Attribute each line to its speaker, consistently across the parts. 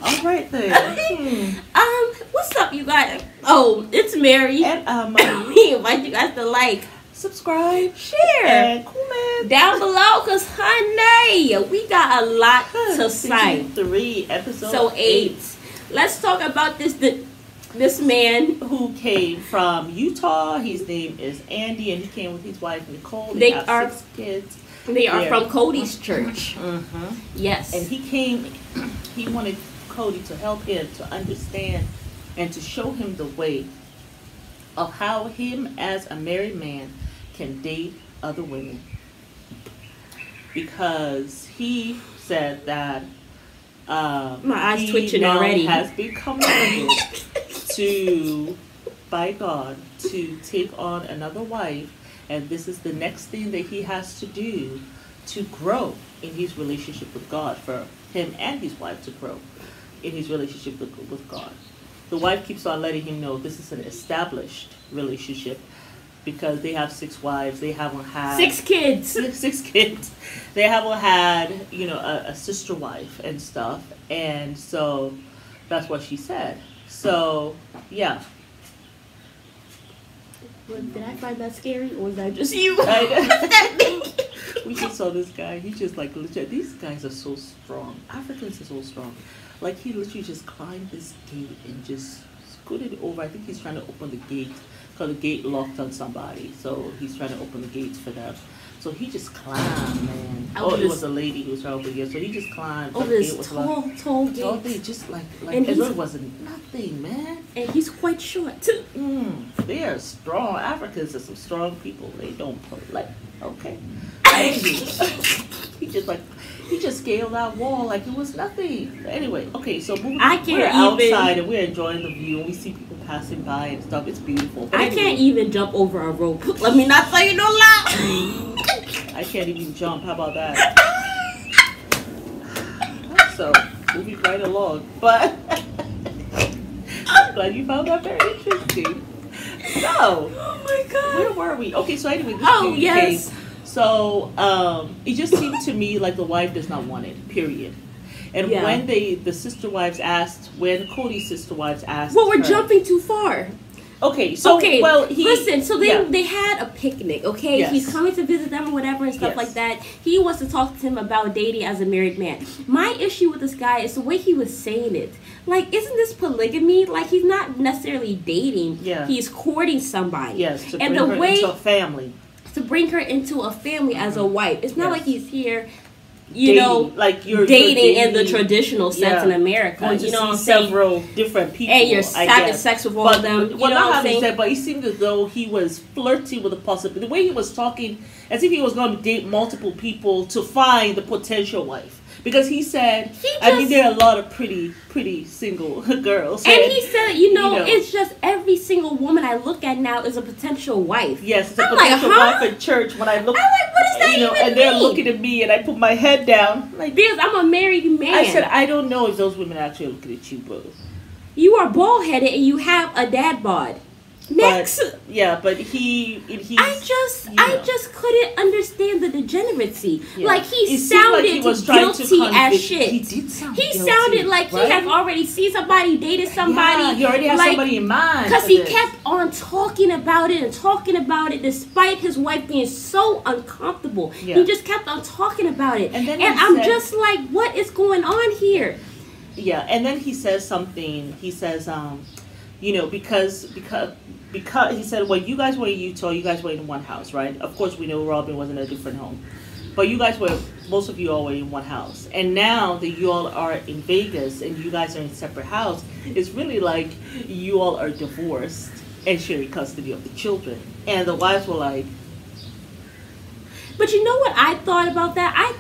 Speaker 1: All right then.
Speaker 2: What's up, you guys? Oh, it's Mary.
Speaker 1: And
Speaker 2: we invite you guys to like,
Speaker 1: subscribe,
Speaker 2: share,
Speaker 1: and comment
Speaker 2: down below, cause honey, we got a lot to say.
Speaker 1: 3 episode
Speaker 2: So 8. Let's talk about this man
Speaker 1: who came from Utah. His name is Andy, and he came with his wife Nicole. They have 6 kids.
Speaker 2: They are from Cody's church. Yes.
Speaker 1: And he wanted Cody to help him to understand and to show him the way of how him as a married man can date other women. Because he said that
Speaker 2: my eyes twitching already.
Speaker 1: Has been commanded by God to take on another wife, and this is the next thing that he has to do to grow in his relationship with God, for him and his wife to grow in his relationship with God. The wife keeps on letting him know this is an established relationship because they have 6 wives. They haven't had
Speaker 2: 6 kids.
Speaker 1: 6 kids. They haven't had, a sister wife and stuff. And so that's what she said. So, yeah.
Speaker 2: Well, did I find that scary, or was that just you?
Speaker 1: We just saw this guy. He's just like, legit. These guys are so strong. Africans are so strong. Like, he literally just climbed this gate and just scooted over. I think he's trying to open the gate because the gate locked on somebody. So he's trying to open the gates for them. So he just climbed, man. It was a lady who was trying to open the gate. So he just climbed.
Speaker 2: Oh, this tall gate.
Speaker 1: Tall gate, just like
Speaker 2: and
Speaker 1: it wasn't nothing, man.
Speaker 2: And he's quite short too.
Speaker 1: They are strong. Africans are some strong people. They don't play. Okay. He just scaled that wall like it was nothing. Anyway, okay, so we're outside and we're enjoying the view, and we see people passing by and stuff. It's beautiful. But
Speaker 2: I can't even jump over a rope. Let me not tell you no lie.
Speaker 1: I can't even jump. How about that? So, moving right along. But I'm glad you found that very interesting. So,
Speaker 2: oh my God,
Speaker 1: where were we? Okay, so anyway,
Speaker 2: yes.
Speaker 1: Came. So, it just seemed to me like the wife does not want it, period. And when the sister wives asked, when Cody's sister wives asked,
Speaker 2: well, we're jumping too far.
Speaker 1: Okay, so
Speaker 2: listen. So they had a picnic. Okay,
Speaker 1: yes.
Speaker 2: He's coming to visit them or whatever and stuff like that. He wants to talk to him about dating as a married man. My issue with this guy is the way he was saying it. Like, isn't this polygamy? Like, he's not necessarily dating.
Speaker 1: Yeah,
Speaker 2: he's courting somebody.
Speaker 1: Yes, to bring her into a family.
Speaker 2: To bring her into a family as a wife. It's not like he's here.
Speaker 1: Like you're
Speaker 2: dating in the traditional sense in America.
Speaker 1: You know what I'm saying? Several different people.
Speaker 2: And you're having sex with all of them.
Speaker 1: Well, not having sex, but it seemed as though he was flirting with the possibility. The way he was talking, as if he was going to date multiple people to find the potential wife. Because he said, there are a lot of pretty single girls.
Speaker 2: And he said, it's just every single woman I look at now is a potential wife.
Speaker 1: Yes, it's a potential wife at church. When I look,
Speaker 2: I'm like, what does that even mean?
Speaker 1: And they're looking at me, and I put my head down. Like,
Speaker 2: because I'm a married man.
Speaker 1: I said, I don't know if those women are actually looking at you, bro.
Speaker 2: You are bald-headed, and you have a dad bod. Next.
Speaker 1: But he
Speaker 2: I just couldn't understand the degeneracy. Yeah. Like, he sounded guilty as shit.
Speaker 1: He did sound guilty.
Speaker 2: Sounded like he had already seen somebody, dated somebody.
Speaker 1: Yeah, he already had somebody in mind.
Speaker 2: Because he kept on talking about it despite his wife being so uncomfortable. Yeah. He just kept on talking about it. And I'm just like, what is going on here?
Speaker 1: Yeah, and then he says something. He says, because he said, well, you guys were in Utah, you guys were in one house, right? Of course, we know Robin was in a different home. But most of you all were in one house. And now that you all are in Vegas and you guys are in separate house, it's really like you all are divorced and sharing custody of the children. And the wives were like...
Speaker 2: But you know what I thought about that? I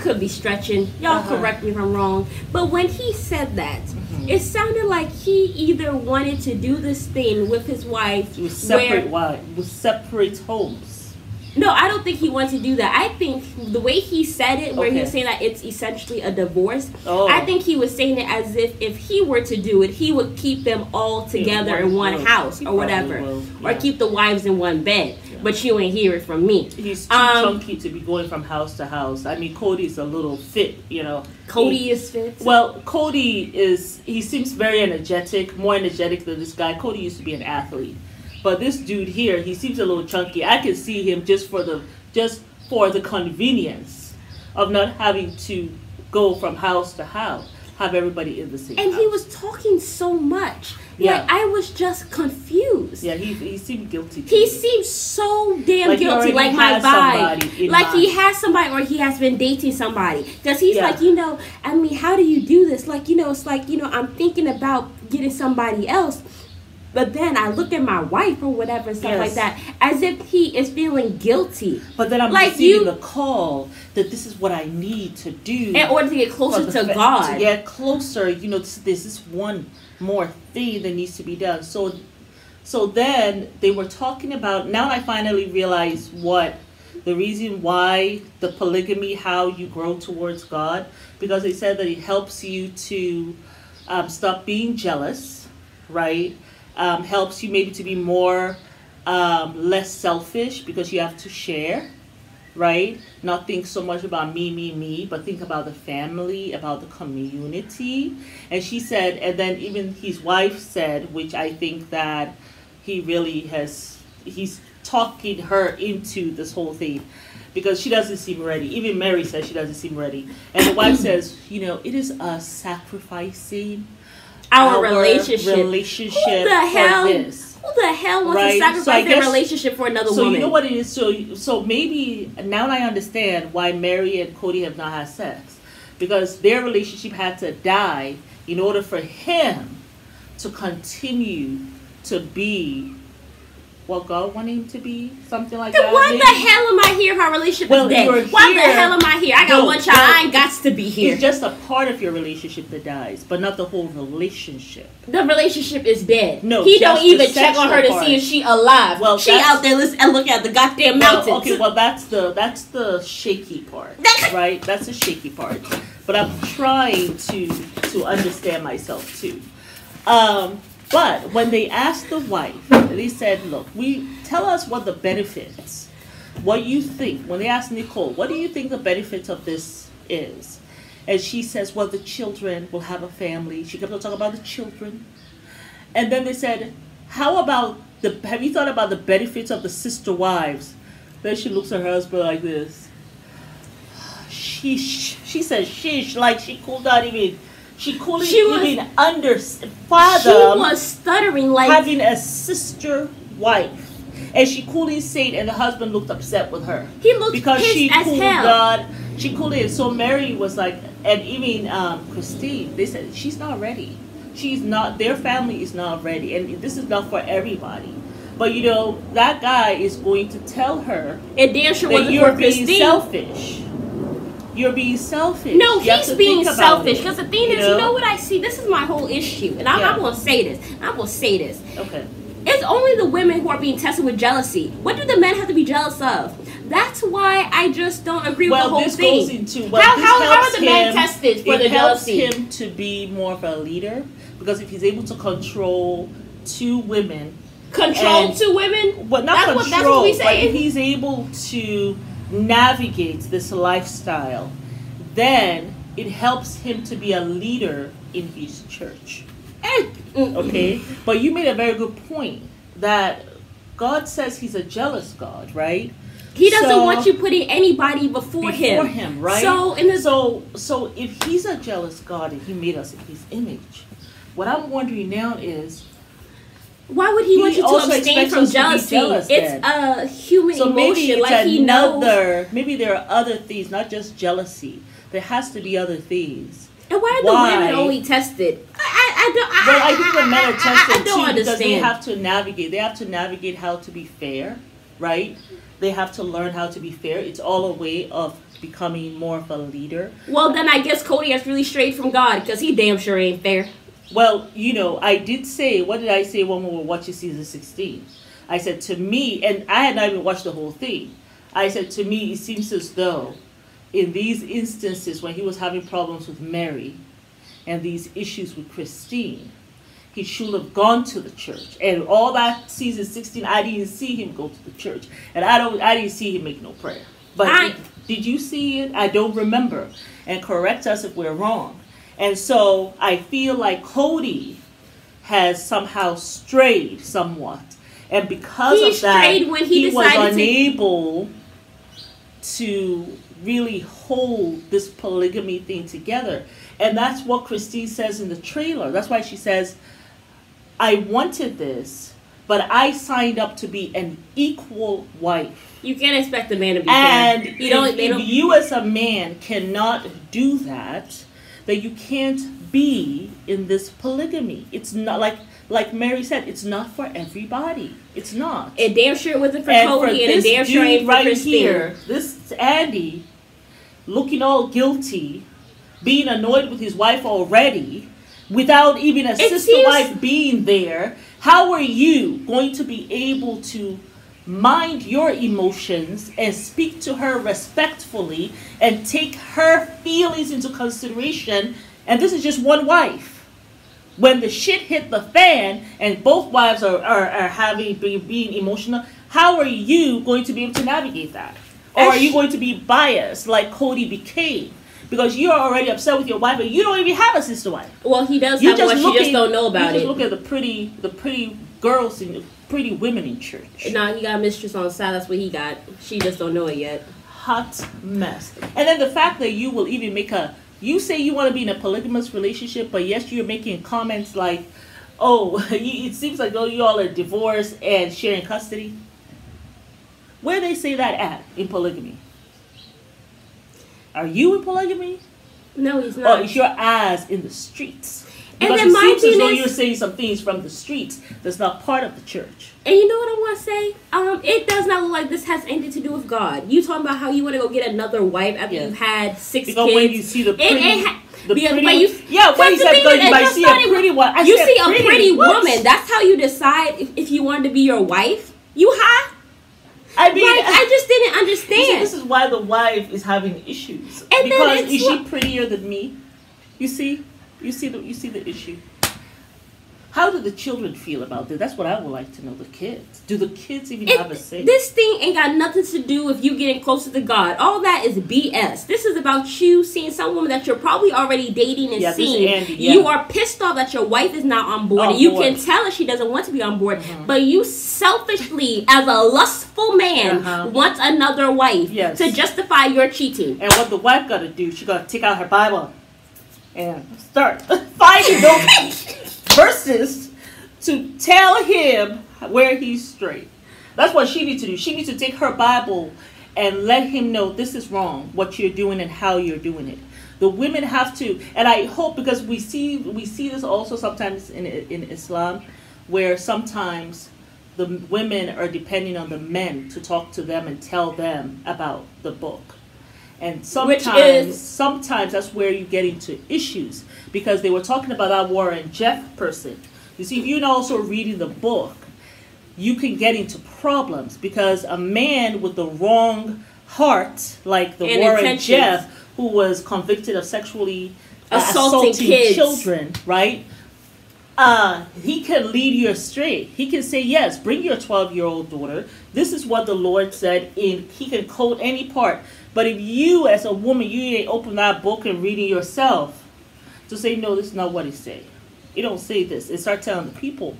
Speaker 2: could be stretching. Y'all correct me if I'm wrong. But when he said that, it sounded like he either wanted to do this thing with his wife
Speaker 1: with separate homes.
Speaker 2: No, I don't think he wanted to do that. I think the way he said it, where he was saying that it's essentially a divorce, I think he was saying it as if he were to do it, he would keep them all together in one house or whatever. Or keep the wives in one bed. but you ain't hear it from me.
Speaker 1: He's too chunky to be going from house to house. I mean, Cody's a little fit, you know.
Speaker 2: Cody is fit.
Speaker 1: Well, he seems very energetic, more energetic than this guy. Cody used to be an athlete. But this dude here, he seems a little chunky. I can see him just for the convenience of not having to go from house to house, have everybody in the same
Speaker 2: and
Speaker 1: house.
Speaker 2: he was talking so much.
Speaker 1: Yeah.
Speaker 2: Like, I was just confused.
Speaker 1: Yeah, he seemed guilty.
Speaker 2: He seems so damn
Speaker 1: Like
Speaker 2: guilty. Like my vibe. Like he has somebody, or he has been dating somebody. Because he's like, I mean, how do you do this? Like, it's like, I'm thinking about getting somebody else. But then I look at my wife or whatever, stuff like that, as if he is feeling guilty.
Speaker 1: But then I'm
Speaker 2: like
Speaker 1: receiving the call that this is what I need to do
Speaker 2: in order to get closer to God.
Speaker 1: To get closer, there's this one more thing that needs to be done. So then they were talking about. Now I finally realize what the reason why the polygamy, how you grow towards God, because they said that it helps you to stop being jealous, right? Helps you maybe to be more less selfish because you have to share, right? Not think so much about me, but think about the family, about the community. And she said, and then even his wife said, which I think that he's talking her into this whole thing because she doesn't seem ready. Even Mary says she doesn't seem ready. And the wife says, it is us sacrificing our relationship.
Speaker 2: Who the hell? Who the hell wants to sacrifice their relationship for another woman?
Speaker 1: So you know what it is. So maybe now I understand why Mary and Cody have not had sex, because their relationship had to die in order for him to continue to be what God wanted him to be, something like that.
Speaker 2: Why the hell am I here if our relationship is dead? Why the hell am I here? I got one child. I ain't got to be here.
Speaker 1: It's just a part of your relationship that dies, but not the whole relationship.
Speaker 2: The relationship is dead.
Speaker 1: No,
Speaker 2: he don't even check on her to see if she alive. Well, she out there and look at the goddamn mountains.
Speaker 1: Okay, well that's the shaky part, right? That's the shaky part. But I'm trying to understand myself too. But when they asked the wife, they said, look, tell us what the benefits, what you think. When they asked Nicole, what do you think the benefits of this is? And she says, well, the children will have a family. She kept on talking about the children. And then they said, have you thought about the benefits of the sister wives? Then she looks at her husband like this. She said, sheesh, like she could not even... She couldn't even fathom.
Speaker 2: She was stuttering like
Speaker 1: having a sister wife, and she couldn't say it. And the husband looked upset with her.
Speaker 2: He looked because
Speaker 1: she
Speaker 2: as hell.
Speaker 1: She couldn't. So Mary was like, and even Christine. They said she's not ready. She's not. Their family is not ready, and this is not for everybody. But that guy is going to tell her
Speaker 2: it damn sure
Speaker 1: that
Speaker 2: wasn't
Speaker 1: you're
Speaker 2: for
Speaker 1: being
Speaker 2: Christine.
Speaker 1: Selfish. You're being selfish.
Speaker 2: No, he's being selfish. Because the thing is,
Speaker 1: you
Speaker 2: know what I see? This is my whole issue. And I'm going to say this.
Speaker 1: Okay.
Speaker 2: It's only the women who are being tested with jealousy. What do the men have to be jealous of? That's why I just don't agree with the whole thing.
Speaker 1: Goes into,
Speaker 2: how are the men tested for the jealousy?
Speaker 1: It helps him to be more of a leader. Because if he's able to control two women.
Speaker 2: Control two women?
Speaker 1: Well, not control. That's what we say. But if he's able to navigate this lifestyle, then it helps him to be a leader in his church. Okay? But you made a very good point that God says he's a jealous God, right?
Speaker 2: He doesn't want you putting anybody before him.
Speaker 1: Right? So if he's a jealous God and he made us in his image, what I'm wondering now is,
Speaker 2: why would he want you to abstain from jealousy? It's a human emotion.
Speaker 1: Maybe
Speaker 2: like he knows.
Speaker 1: Maybe there are other things, not just jealousy. There has to be other things.
Speaker 2: And why are the women only tested?
Speaker 1: I think the men are tested too
Speaker 2: understand.
Speaker 1: Because they have to navigate. They have to navigate how to be fair, right? They have to learn how to be fair. It's all a way of becoming more of a leader.
Speaker 2: Well, then I guess Cody has really strayed from God because he damn sure ain't fair.
Speaker 1: Well, I did say, what did I say when we were watching season 16? I said to me, and I had not even watched the whole thing. I said to me, it seems as though in these instances when he was having problems with Mary and these issues with Christine, he should have gone to the church. And all that season 16, I didn't see him go to the church. And I didn't see him make no prayer. But did you see it? I don't remember. And correct us if we're wrong. And so I feel like Cody has somehow strayed somewhat. And because of that,
Speaker 2: when
Speaker 1: he was unable to really hold this polygamy thing together. And that's what Christine says in the trailer. That's why she says, I wanted this, but I signed up to be an equal wife.
Speaker 2: You can't expect a man to be
Speaker 1: and
Speaker 2: fair.
Speaker 1: If you as a man cannot do that, then you can't be in this polygamy. It's not like Mary said, it's not for everybody. It's not.
Speaker 2: And damn sure it wasn't for Cody, and damn sure it ain't for Christine.
Speaker 1: Here, this Andy, looking all guilty, being annoyed with his wife already, without even a sister wife being there. How are you going to be able to mind your emotions and speak to her respectfully and take her feelings into consideration? And this is just one wife. When the shit hit the fan and both wives are being emotional, how are you going to be able to navigate that? Or are you going to be biased like Cody became? Because you're already upset with your wife, but you don't even have a sister wife.
Speaker 2: Well, he does have one. She just don't know about it.
Speaker 1: You just look at the pretty girls and the pretty women in church.
Speaker 2: Nah, he got a mistress on the side. That's what he got. She just don't know it yet.
Speaker 1: Hot mess. And then the fact that you will even you say you want to be in a polygamous relationship, but yes, you're making comments like, oh, it seems like you all are divorced and sharing custody. Where they say that at in polygamy? Are you in polygamy?
Speaker 2: No, he's not.
Speaker 1: Or is your ass in the streets?
Speaker 2: Because
Speaker 1: it seems as though you're saying some things from the streets that's not part of the church.
Speaker 2: And you know what I want to say? It does not look like this has anything to do with God. You talking about how you want to go get another wife after you've had 6 kids.
Speaker 1: When you see the pretty...
Speaker 2: You see a pretty woman. That's how you decide if you wanted to be your wife. You high? I mean, I just didn't understand.
Speaker 1: See, this is why the wife is having issues. And because is she prettier than me? You see the issue. How do the children feel about this? That's what I would like to know. The kids. Do the kids even have a say?
Speaker 2: This thing ain't got nothing to do with you getting closer to God. All that is BS. This is about you seeing some woman that you're probably already dating and seeing. Andy, you are pissed off that your wife is not on board. And you can tell her she doesn't want to be on board. But you selfishly, as a lustful man, want another wife to justify your cheating.
Speaker 1: And what the wife got to do, she got to take out her Bible and start finding those verses to tell him where he's straight. That's what she needs to do. She needs to take her Bible and let him know this is wrong, what you're doing and how you're doing it. The women have to, and I hope, because we see this also sometimes in Islam, where sometimes the women are depending on the men to talk to them and tell them about the book. And sometimes that's where you get into issues, because they were talking about that Warren Jeff person. You see, if you're also reading the book, you can get into problems, because a man with the wrong heart, like the Warren Jeff, who was convicted of sexually assaulting children, right? He can lead you astray. He can say, yes, bring your 12-year-old daughter. This is what the Lord said. He can quote any part. But if you, as a woman, you ain't open that book and read it yourself to say, no, this is not what he said. It don't say this. It start telling the people.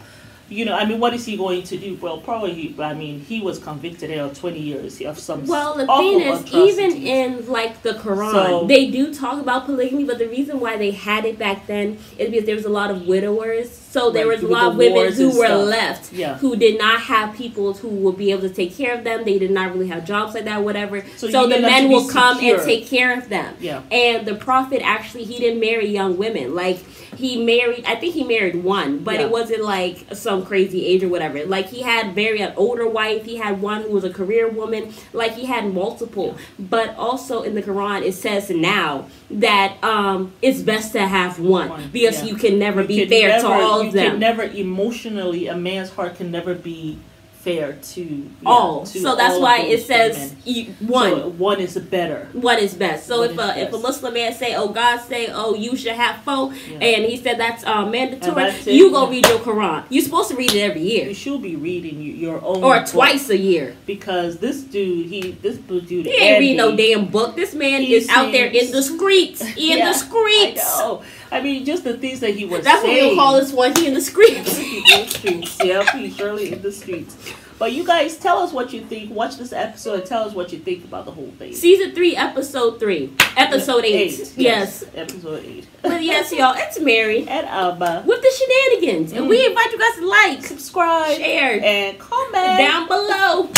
Speaker 1: What is he going to do? Well, probably, he was convicted of 20 years of some
Speaker 2: Well, the thing is, even in, the Quran, they do talk about polygamy, but the reason why they had it back then is because there was a lot of widowers. So there was a lot of women who were left, who did not have people who would be able to take care of them. They did not really have jobs like that, whatever. So the men will come and take care of them. Yeah. And the Prophet, actually, he didn't marry young women. I think he married one, but it wasn't some crazy age or whatever. He had married an older wife. He had one who was a career woman. He had multiple. Yeah. But also in the Quran, it says now that it's best to have one because you can never be fair to all of them.
Speaker 1: You can never emotionally, a man's heart can never be fair to
Speaker 2: all.
Speaker 1: to
Speaker 2: So that's
Speaker 1: all
Speaker 2: why
Speaker 1: of
Speaker 2: it
Speaker 1: those
Speaker 2: says one.
Speaker 1: So one is better.
Speaker 2: One is best. So
Speaker 1: One
Speaker 2: if
Speaker 1: is
Speaker 2: if a
Speaker 1: best.
Speaker 2: Muslim man say, "Oh, God say, oh, you should have four,"
Speaker 1: Yeah.
Speaker 2: and he said that's mandatory,
Speaker 1: that's it.
Speaker 2: you go read your Quran. You're supposed to read it every year
Speaker 1: You should be reading your own
Speaker 2: or
Speaker 1: book,
Speaker 2: twice a year.
Speaker 1: because this dude, he
Speaker 2: ain't reading no damn book. This man is out there in the streets. In the streets.
Speaker 1: I know. I mean, just the things that he was
Speaker 2: That's
Speaker 1: saying.
Speaker 2: what we'll call this one. He in the streets.
Speaker 1: He's in the streets. Yep, he's surely in the streets. But you guys, tell us what you think. Watch this episode and tell us what you think about the whole thing.
Speaker 2: Season 3, episode 3. Episode 8. Yes.
Speaker 1: Episode 8.
Speaker 2: But yes, y'all, it's Mary.
Speaker 1: And Alba.
Speaker 2: With the shenanigans. And we invite you guys to like,
Speaker 1: subscribe,
Speaker 2: share,
Speaker 1: and comment
Speaker 2: down below.